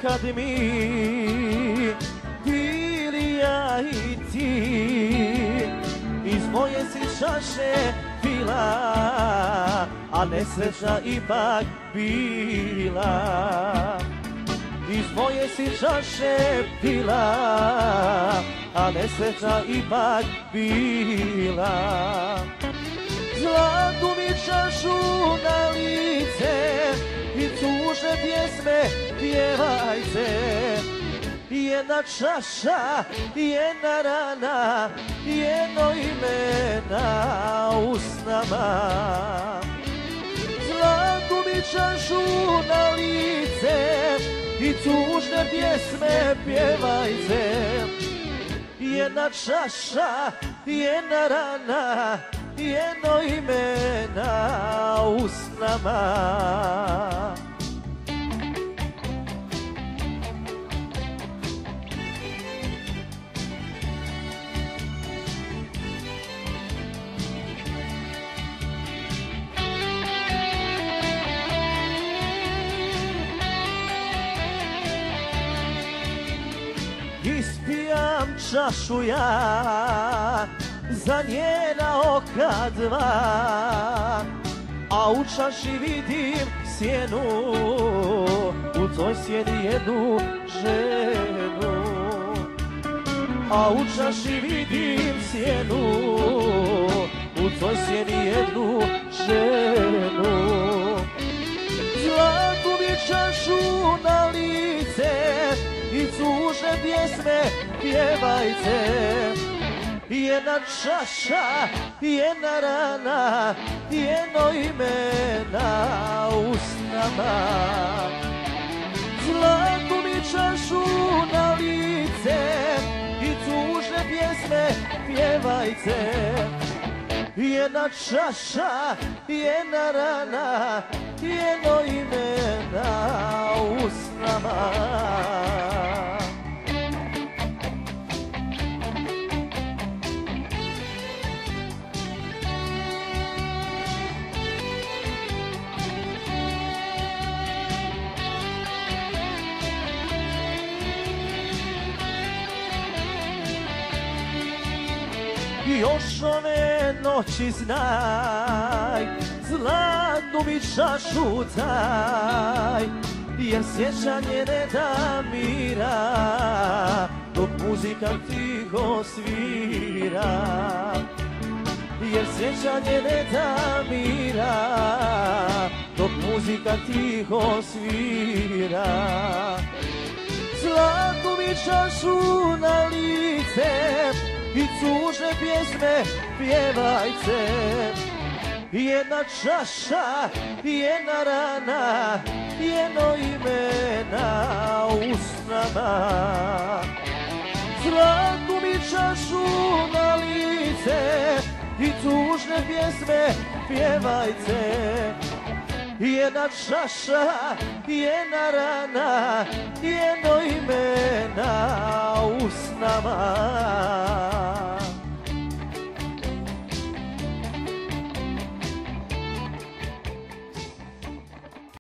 kad mi pili ja i ti, iz moje si čaše pila, a nesreća ipak bila. Iz moje si čaše pila, a nesreća ipak bila. Zlatnu mi čašu na lice i tužne pjesme pjevajte. Jedna čaša, jedna rana, jedno ime na usnama. Zlatnu mi čašu na lice i tužne pjesme pjevajte. Jedna čaša, jedna rana, jedno ime na usnama. Ispijam čašu ja za njena oka dva, a u čaši vidim sjenu, u toj sjedi jednu ženu. A u čaši vidim sjenu, u toj sjedi jednu ženu. Zlatnu mi čašu na lice i tužne pjesme pjevajte. Jedna čaša, jedna rana, jedno ime na usnama. Zlatnu mi čašu na lice i tužne pjesme pjevajte. Jedna čaša, jedna rana, jedno ime na usnama. Još ove noći znaj, zlatnu mi čašu taj, jer sjećanje ne da mira, dok muzika tiho svira. Jer sjećanje ne da mira, dok muzika tiho svira. Zlatnu mi čašu na lice i tužne pjesme pjevajte. Jedna čaša, jedna rana, jedno ime na usnama. Zlatnu mi čašu na lice i tužne pjesme pjevajte. Jedna čaša, jedna rana, jedno ime na usnama.